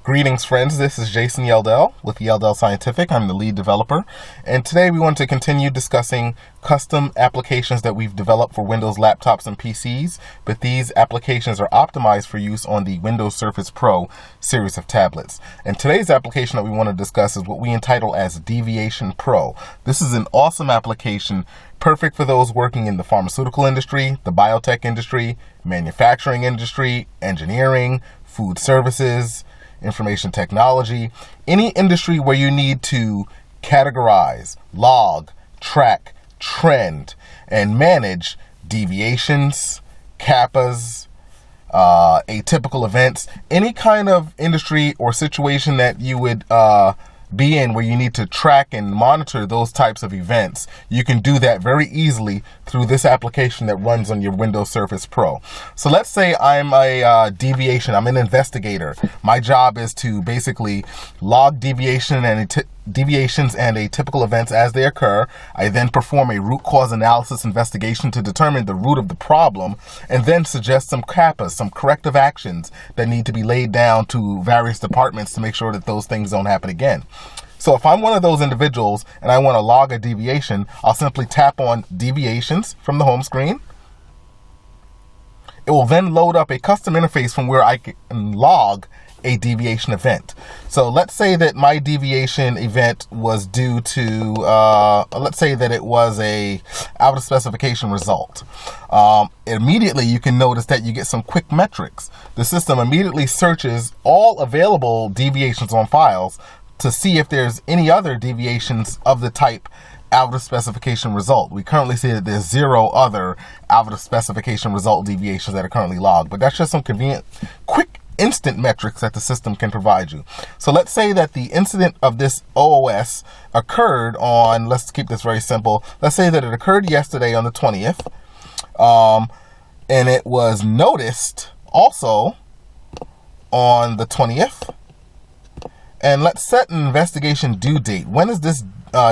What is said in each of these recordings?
Greetings, friends. This is Jason Yeldell with Yeldell Scientific. I'm the lead developer, and today we want to continue discussing custom applications that we've developed for Windows laptops and PCs, but these applications are optimized for use on the Windows Surface Pro series of tablets. And today's application that we want to discuss is what we entitle as Deviation Pro. This is an awesome application, perfect for those working in the pharmaceutical industry, the biotech industry, manufacturing industry, engineering, food services, information technology, any industry where you need to categorize, log, track, trend, and manage deviations, CAPAs, atypical events, any kind of industry or situation that you would be in where you need to track and monitor those types of events. You can do that very easily through this application that runs on your Windows Surface Pro. So let's say I'm a deviation, I'm an investigator. My job is to basically log deviations and atypical events as they occur. I then perform a root cause analysis investigation to determine the root of the problem, and then suggest some CAPAs, some corrective actions that need to be laid down to various departments to make sure that those things don't happen again. So if I'm one of those individuals and I want to log a deviation, I'll simply tap on Deviations from the home screen. It will then load up a custom interface from where I can log a deviation event. So let's say that my deviation event was due to, let's say that it was a out of specification result. Immediately you can notice that you get some quick metrics. The system immediately searches all available deviations on files to see if there's any other deviations of the type out of specification result. We currently see that there's 0 other out of specification result deviations that are currently logged, but that's just some convenient, quick, instant metrics that the system can provide you. So let's say that the incident of this OOS occurred on, let's keep this very simple, let's say that it occurred yesterday on the 20th, and it was noticed also on the 20th. And let's set an investigation due date. When is this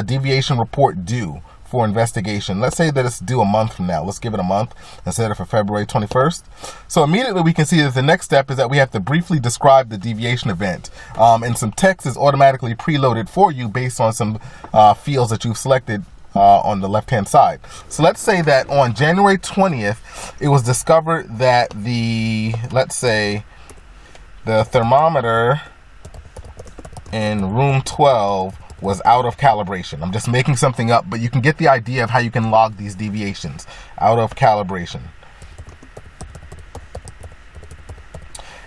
deviation report due for investigation? Let's say that it's due a month from now. Let's give it a month and set it for February 21st. So immediately we can see that the next step is that we have to briefly describe the deviation event. And some text is automatically preloaded for you based on some fields that you've selected on the left-hand side. So let's say that on January 20th, it was discovered that let's say the thermometer in room 12 was out of calibration. I'm just making something up, but you can get the idea of how you can log these deviations. Out of calibration.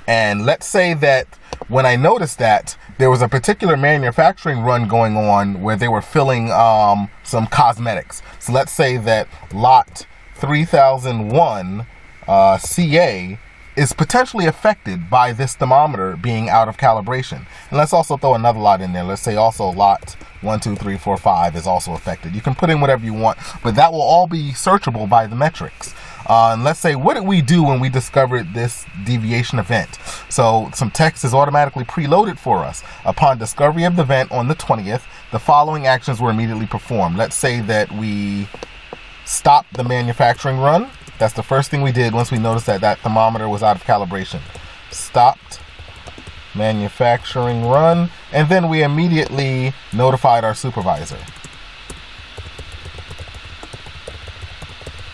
And let's say that when I noticed that, there was a particular manufacturing run going on where they were filling some cosmetics. So let's say that lot 3001 CA is potentially affected by this thermometer being out of calibration. And let's also throw another lot in there. Let's say also lot 1, 2, 3, 4, 5 is also affected. You can put in whatever you want, but that will all be searchable by the metrics. And let's say, what did we do when we discovered this deviation event? So some text is automatically preloaded for us. Upon discovery of the event on the 20th, the following actions were immediately performed. Let's say that we stopped the manufacturing run. That's the first thing we did once we noticed that that thermometer was out of calibration. Stopped manufacturing run, and then we immediately notified our supervisor.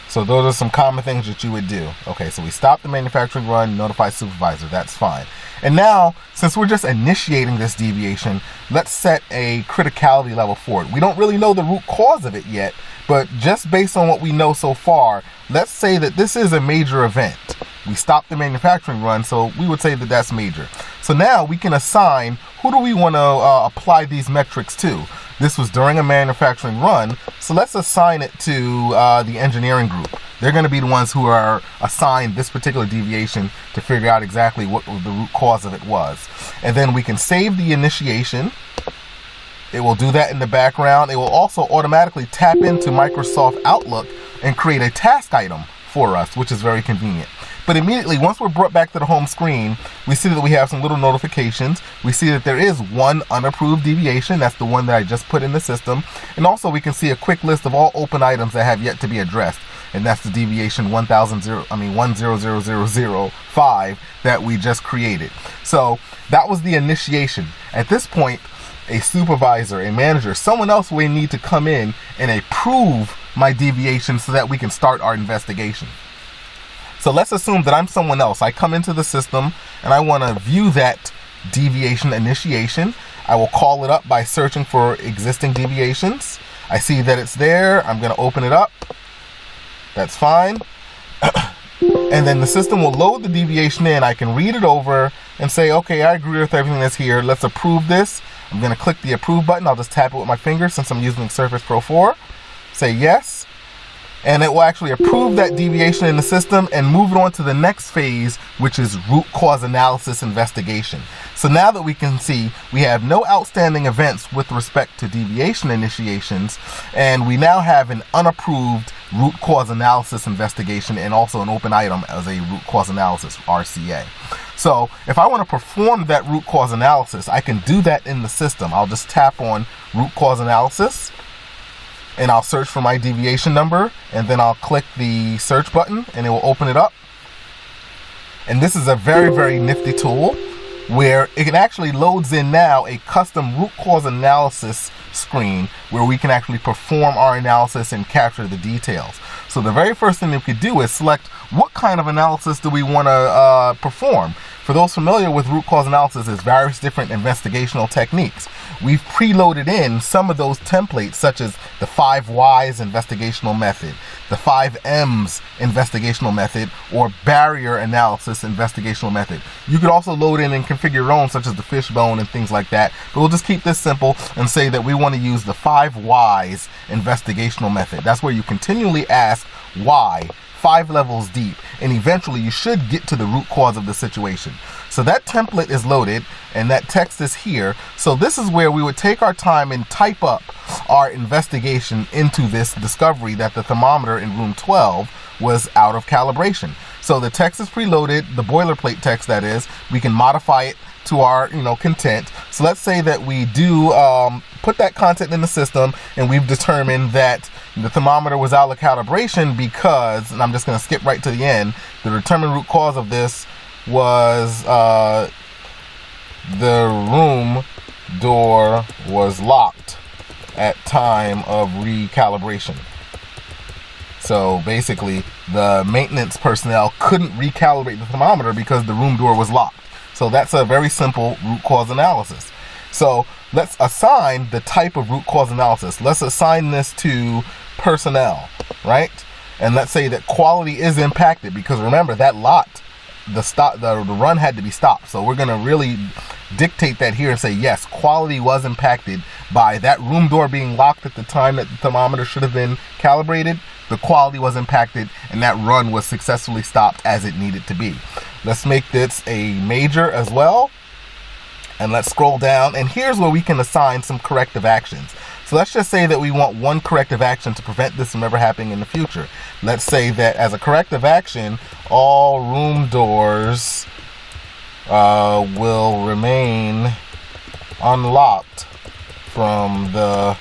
So those are some common things that you would do. Okay, so we stopped the manufacturing run, notify supervisor, that's fine. And now, since we're just initiating this deviation, let's set a criticality level for it. We don't really know the root cause of it yet, but just based on what we know so far, let's say that this is a major event. We stopped the manufacturing run, so we would say that that's major. So now we can assign who do we want to apply these metrics to. This was during a manufacturing run, so let's assign it to the engineering group. They're going to be the ones who are assigned this particular deviation to figure out exactly what the root cause of it was. And then we can save the initiation. It will do that in the background. It will also automatically tap into Microsoft Outlook and create a task item for us, which is very convenient. But immediately, once we're brought back to the home screen, we see that we have some little notifications. We see that there is one unapproved deviation. That's the one that I just put in the system. And also we can see a quick list of all open items that have yet to be addressed. and that's the deviation 10005 that we just created. So that was the initiation. At this point, a supervisor, a manager, someone else will need to come in and approve my deviation so that we can start our investigation. So let's assume that I'm someone else. I come into the system and I want to view that deviation initiation. I will call it up by searching for existing deviations. I see that it's there. I'm going to open it up. That's fine. And then the system will load the deviation in. I can read it over and say, okay, I agree with everything that's here. Let's approve this. I'm going to click the approve button. I'll just tap it with my finger since I'm using Surface Pro 4. Say yes. And it will actually approve that deviation in the system and move it on to the next phase, which is root cause analysis investigation. So now that we can see we have no outstanding events with respect to deviation initiations, and we now have an unapproved root cause analysis investigation and also an open item as a root cause analysis, RCA. So if I want to perform that root cause analysis, I can do that in the system. I'll just tap on root cause analysis and I'll search for my deviation number, and then I'll click the search button and it will open it up. And this is a very, very nifty tool where it actually loads in now a custom root cause analysis screen where we can actually perform our analysis and capture the details. So the very first thing that we could do is select what kind of analysis do we want to perform. For those familiar with root cause analysis, there's various different investigational techniques. We've preloaded in some of those templates, such as the 5 Whys investigational method, the 5 M's investigational method, or barrier analysis investigational method. You could also load in and configure your own, such as the fishbone and things like that. But we'll just keep this simple and say that we want to use the 5 Whys investigational method. That's where you continually ask why, 5 levels deep, and eventually you should get to the root cause of the situation. So that template is loaded and that text is here. So this is where we would take our time and type up our investigation into this discovery that the thermometer in room 12 was out of calibration. So the text is preloaded, the boilerplate text that is. We can modify it to our content. So let's say that we do put that content in the system and we've determined that the thermometer was out of calibration because, and I'm just going to skip right to the end, the determined root cause of this was the room door was locked at time of recalibration. So basically the maintenance personnel couldn't recalibrate the thermometer because the room door was locked. So that's a very simple root cause analysis. So let's assign the type of root cause analysis. Let's assign this to personnel, right? And let's say that quality is impacted because remember that lot, the run had to be stopped. So we're going to really dictate that here and say, yes, quality was impacted by that room door being locked at the time that the thermometer should have been calibrated. The quality was impacted and that run was successfully stopped as it needed to be. Let's make this a major as well. And let's scroll down, and here's where we can assign some corrective actions. So let's just say that we want one corrective action to prevent this from ever happening in the future. Let's say that as a corrective action, all room doors will remain unlocked from the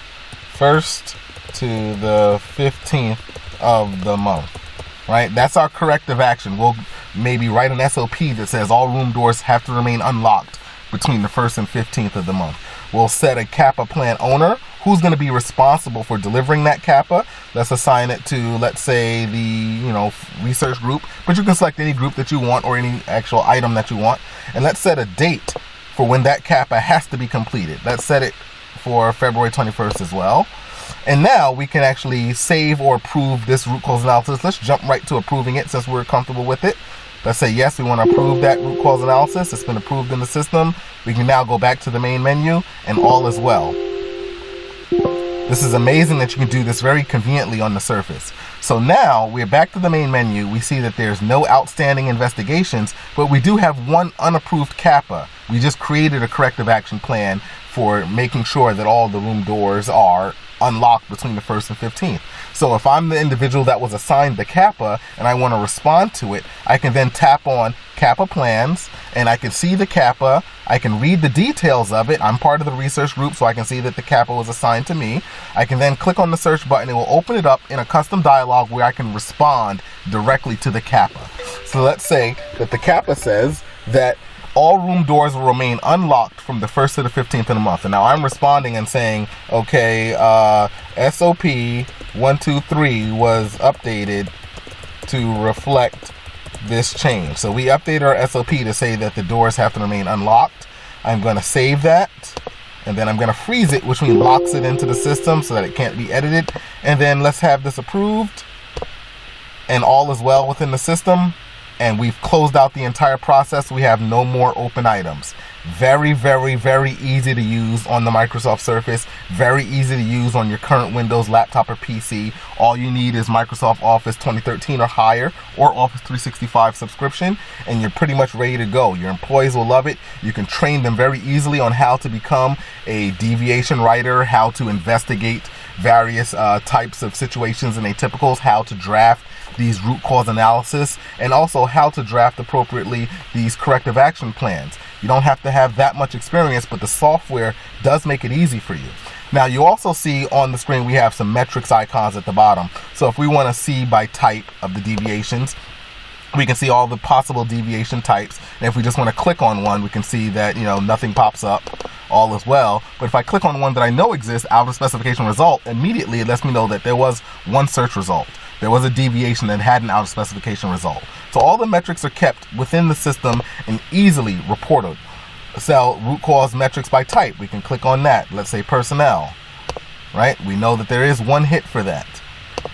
1st to the 15th of the month, right? That's our corrective action. We'll maybe write an SOP that says all room doors have to remain unlocked between the 1st and 15th of the month. We'll set a CAPA plan owner who's going to be responsible for delivering that CAPA. Let's assign it to, let's say, the research group, but you can select any group that you want or any actual item that you want. And let's set a date for when that CAPA has to be completed. Let's set it for February 21st as well. And now we can actually save or approve this root cause analysis. Let's jump right to approving it since we're comfortable with it. Let's say, yes, we want to approve that root cause analysis. It's been approved in the system. We can now go back to the main menu and all is well. This is amazing that you can do this very conveniently on the surface. So now we're back to the main menu. We see that there's no outstanding investigations, but we do have one unapproved CAPA. We just created a corrective action plan for making sure that all the room doors are unlocked between the 1st and 15th. So if I'm the individual that was assigned the CAPA and I want to respond to it, I can then tap on CAPA plans and I can see the CAPA. I can read the details of it. I'm part of the research group, so I can see that the CAPA was assigned to me. I can then click on the search button. It will open it up in a custom dialog where I can respond directly to the CAPA. So let's say that the CAPA says that all room doors will remain unlocked from the 1st to the 15th of the month. And now I'm responding and saying, okay, SOP 123 was updated to reflect this change. So we update our SOP to say that the doors have to remain unlocked. I'm going to save that, and then I'm going to freeze it, which means locks it into the system so that it can't be edited. And then let's have this approved, and all is well within the system. And we've closed out the entire process. We have no more open items. Very, very, very easy to use on the Microsoft Surface. Very easy to use on your current Windows laptop or PC. All you need is Microsoft Office 2013 or higher, or Office 365 subscription, and you're pretty much ready to go. Your employees will love it. You can train them very easily on how to become a deviation writer, how to investigate various types of situations and atypicals, how to draft these root cause analysis, and also how to draft appropriately these corrective action plans. You don't have to have that much experience, but the software does make it easy for you. Now, you also see on the screen we have some metrics icons at the bottom. So if we want to see by type of the deviations, we can see all the possible deviation types. And if we just want to click on one, we can see that, nothing pops up, all is well. But if I click on one that I know exists, out of specification result, immediately it lets me know that there was one search result. There was a deviation that had an out of specification result. So all the metrics are kept within the system and easily reported. So root cause metrics by type, we can click on that. Let's say personnel, right? We know that there is one hit for that.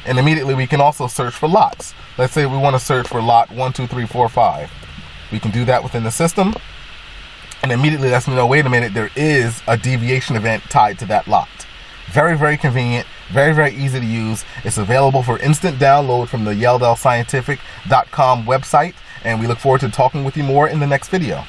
And immediately we can also search for lots. Let's say we want to search for lot 1, 2, 3, 4, 5. We can do that within the system. And immediately lets me know, wait a minute, there is a deviation event tied to that lot. Very, very convenient. Very, very easy to use. It's available for instant download from the YeldellScientific.com website. And we look forward to talking with you more in the next video.